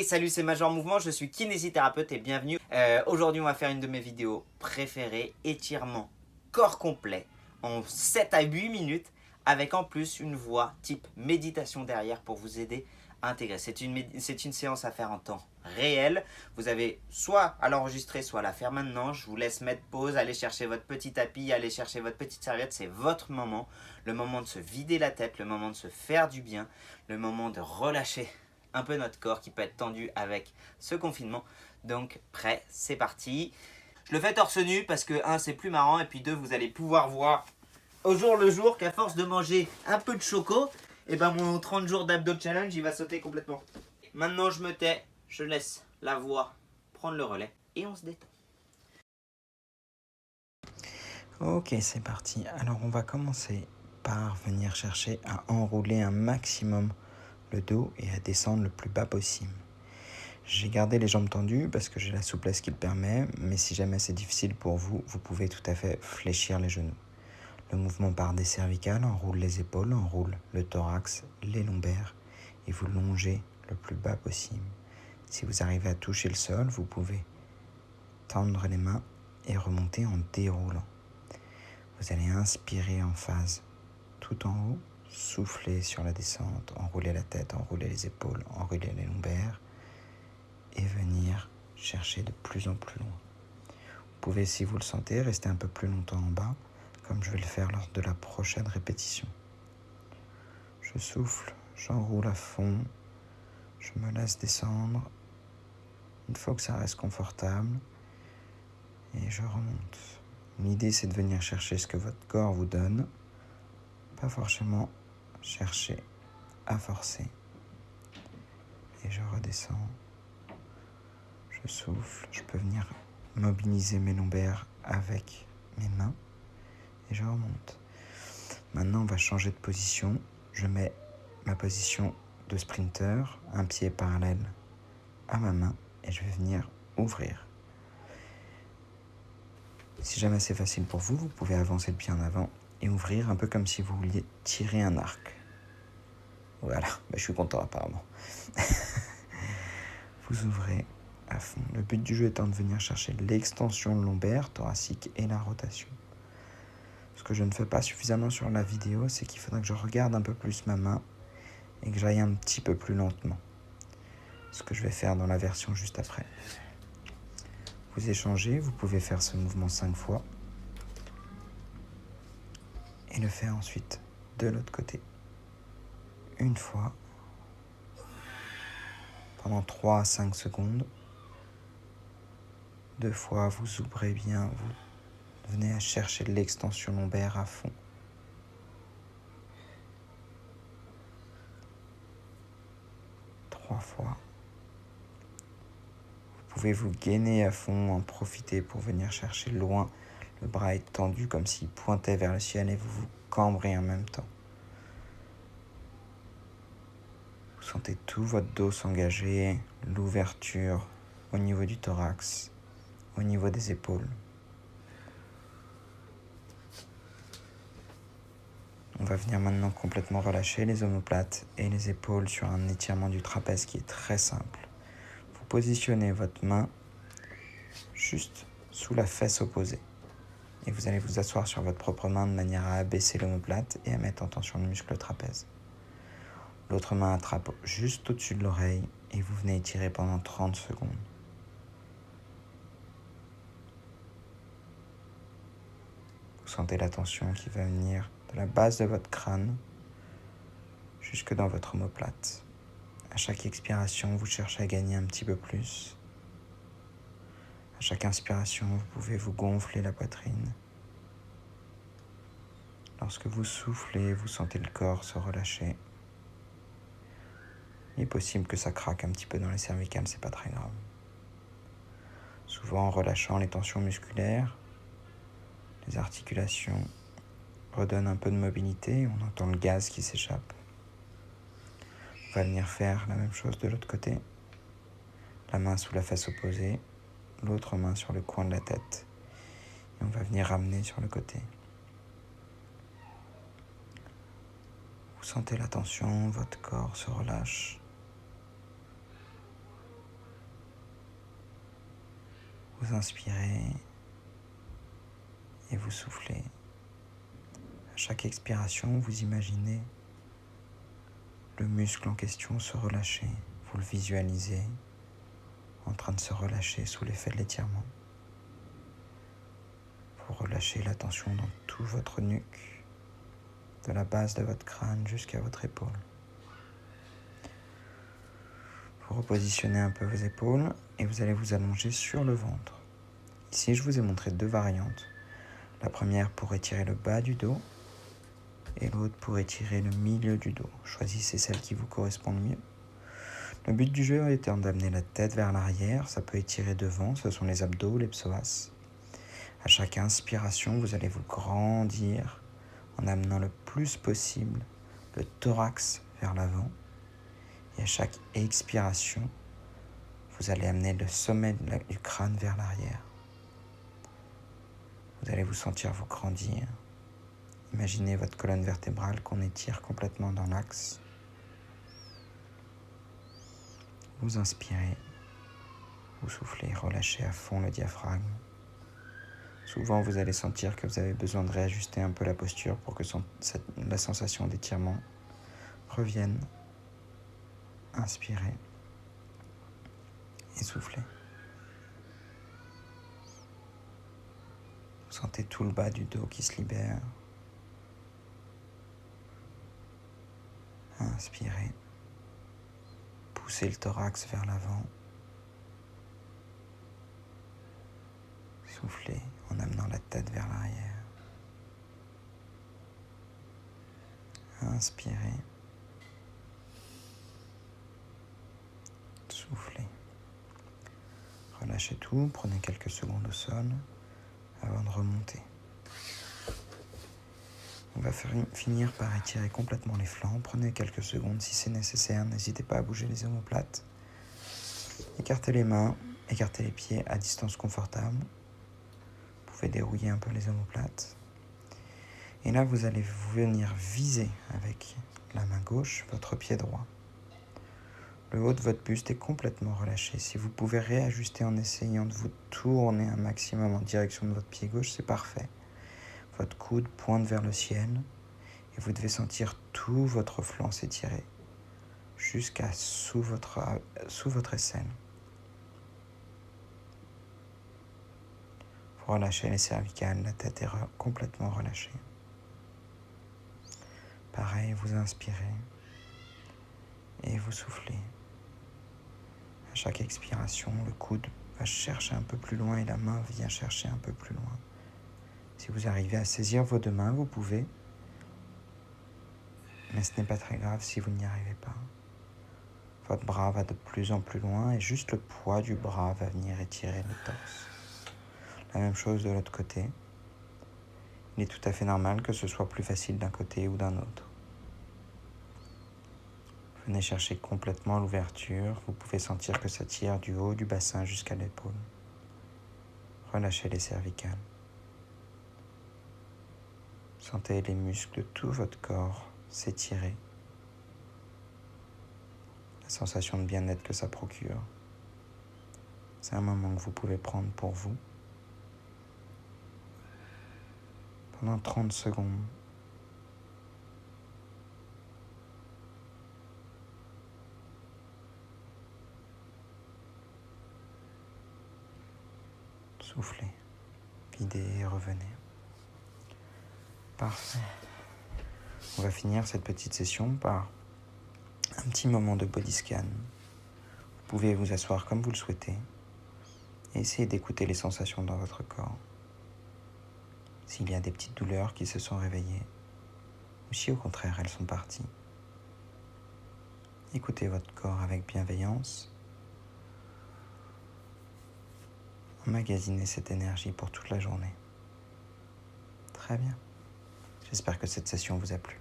Et salut, c'est Major Mouvement, je suis kinésithérapeute et bienvenue. Aujourd'hui, on va faire une de mes vidéos préférées, étirement corps complet en 7 à 8 minutes avec en plus une voix type méditation derrière pour vous aider à intégrer. C'est une séance à faire en temps réel. Vous avez soit à l'enregistrer, soit à la faire maintenant. Je vous laisse mettre pause, aller chercher votre petit tapis, aller chercher votre petite serviette. C'est votre moment, le moment de se vider la tête, le moment de se faire du bien, le moment de relâcher un peu notre corps qui peut être tendu avec ce confinement. Donc prêt, c'est parti. Je le fais torse nu parce que 1 c'est plus marrant et puis 2 vous allez pouvoir voir au jour le jour qu'à force de manger un peu de choco, et ben mon 30 jours d'abdo challenge il va sauter complètement. Maintenant je me tais, je laisse la voix prendre le relais et on se détend. Ok, c'est parti. Alors on va commencer par venir chercher à enrouler un maximum le dos et à descendre le plus bas possible. J'ai gardé les jambes tendues parce que j'ai la souplesse qui le permet, mais si jamais c'est difficile pour vous, vous pouvez tout à fait fléchir les genoux. Le mouvement part des cervicales, enroule les épaules, enroule le thorax, les lombaires et vous longez le plus bas possible. Si vous arrivez à toucher le sol, vous pouvez tendre les mains et remonter en déroulant. Vous allez inspirer en phase tout en haut, souffler sur la descente, enrouler la tête, enrouler les épaules, enrouler les lombaires et venir chercher de plus en plus loin. Vous pouvez, si vous le sentez, rester un peu plus longtemps en bas, comme je vais le faire lors de la prochaine répétition. Je souffle, j'enroule à fond, je me laisse descendre. Une fois que ça reste confortable, et je remonte. L'idée, c'est de venir chercher ce que votre corps vous donne, pas forcément chercher à forcer. Et je redescends, je souffle, je peux venir mobiliser mes lombaires avec mes mains et je remonte. Maintenant, on va changer de position. Je mets ma position de sprinter, un pied parallèle à ma main et je vais venir ouvrir. Si jamais c'est facile pour vous, vous pouvez avancer le pied en avant et ouvrir un peu comme si vous vouliez tirer un arc. Voilà, je suis content apparemment. Vous ouvrez à fond. Le but du jeu étant de venir chercher l'extension lombaire, thoracique et la rotation. Ce que je ne fais pas suffisamment sur la vidéo, c'est qu'il faudrait que je regarde un peu plus ma main et que j'aille un petit peu plus lentement. Ce que je vais faire dans la version juste après. Vous échangez, vous pouvez faire ce mouvement 5 fois et le faire ensuite de l'autre côté. Une fois, pendant 3 à 5 secondes. 2 fois, vous ouvrez bien, vous venez à chercher l'extension lombaire à fond. 3 fois. Vous pouvez vous gainer à fond, en profiter pour venir chercher loin. Le bras est tendu comme s'il pointait vers le ciel et vous vous cambrez en même temps. Vous sentez tout votre dos s'engager, l'ouverture au niveau du thorax, au niveau des épaules. On va venir maintenant complètement relâcher les omoplates et les épaules sur un étirement du trapèze qui est très simple. Vous positionnez votre main juste sous la fesse opposée. Et vous allez vous asseoir sur votre propre main de manière à abaisser l'omoplate et à mettre en tension le muscle trapèze. L'autre main attrape juste au-dessus de l'oreille et vous venez étirer pendant 30 secondes. Vous sentez la tension qui va venir de la base de votre crâne jusque dans votre omoplate. À chaque expiration, vous cherchez à gagner un petit peu plus. À chaque inspiration, vous pouvez vous gonfler la poitrine. Lorsque vous soufflez, vous sentez le corps se relâcher. Il est possible que ça craque un petit peu dans les cervicales, c'est pas très grave. Souvent, en relâchant les tensions musculaires, les articulations redonnent un peu de mobilité, on entend le gaz qui s'échappe. On va venir faire la même chose de l'autre côté. La main sous la fesse opposée, l'autre main sur le coin de la tête. Et on va venir ramener sur le côté. Vous sentez la tension, votre corps se relâche. Vous inspirez et vous soufflez. À chaque expiration, vous imaginez le muscle en question se relâcher. Vous le visualisez en train de se relâcher sous l'effet de l'étirement. Vous relâchez la tension dans tout votre nuque, de la base de votre crâne jusqu'à votre épaule. Vous repositionnez un peu vos épaules et vous allez vous allonger sur le ventre. Ici, je vous ai montré 2 variantes. La première pour étirer le bas du dos et l'autre pour étirer le milieu du dos. Choisissez celle qui vous correspond le mieux. Le but du jeu étant d'amener la tête vers l'arrière, ça peut étirer devant, ce sont les abdos, les psoas. À chaque inspiration, vous allez vous grandir en amenant le plus possible le thorax vers l'avant. Et à chaque expiration, vous allez amener le sommet du crâne vers l'arrière. Vous allez vous sentir vous grandir. Imaginez votre colonne vertébrale qu'on étire complètement dans l'axe. Vous inspirez, vous soufflez, relâchez à fond le diaphragme. Souvent, vous allez sentir que vous avez besoin de réajuster un peu la posture pour que la sensation d'étirement revienne. Inspirez et soufflez. Vous sentez tout le bas du dos qui se libère. Inspirez. Poussez le thorax vers l'avant. Soufflez en amenant la tête vers l'arrière. Inspirez. Soufflez. Relâchez tout, prenez quelques secondes au sol avant de remonter. On va finir par étirer complètement les flancs. Prenez quelques secondes si c'est nécessaire. N'hésitez pas à bouger les omoplates. Écartez les mains, écartez les pieds à distance confortable. Vous pouvez dérouiller un peu les omoplates. Et là, vous allez venir viser avec la main gauche votre pied droit. Le haut de votre buste est complètement relâché. Si vous pouvez réajuster en essayant de vous tourner un maximum en direction de votre pied gauche, c'est parfait. Votre coude pointe vers le ciel et vous devez sentir tout votre flanc s'étirer jusqu'à sous votre aisselle. Vous relâchez les cervicales, la tête est complètement relâchée. Pareil, vous inspirez et vous soufflez. À chaque expiration, le coude va chercher un peu plus loin et la main vient chercher un peu plus loin. Si vous arrivez à saisir vos 2 mains, vous pouvez. Mais ce n'est pas très grave si vous n'y arrivez pas. Votre bras va de plus en plus loin et juste le poids du bras va venir étirer le torse. La même chose de l'autre côté. Il est tout à fait normal que ce soit plus facile d'un côté ou d'un autre. Venez chercher complètement l'ouverture. Vous pouvez sentir que ça tire du haut du bassin jusqu'à l'épaule. Relâchez les cervicales. Sentez les muscles de tout votre corps s'étirer. La sensation de bien-être que ça procure. C'est un moment que vous pouvez prendre pour vous. Pendant 30 secondes. Soufflez, videz et revenez. Parfait. On va finir cette petite session par un petit moment de body scan. Vous pouvez vous asseoir comme vous le souhaitez et essayer d'écouter les sensations dans votre corps. S'il y a des petites douleurs qui se sont réveillées, ou si au contraire elles sont parties. Écoutez votre corps avec bienveillance. Emmagasinez cette énergie pour toute la journée. Très bien. J'espère que cette session vous a plu.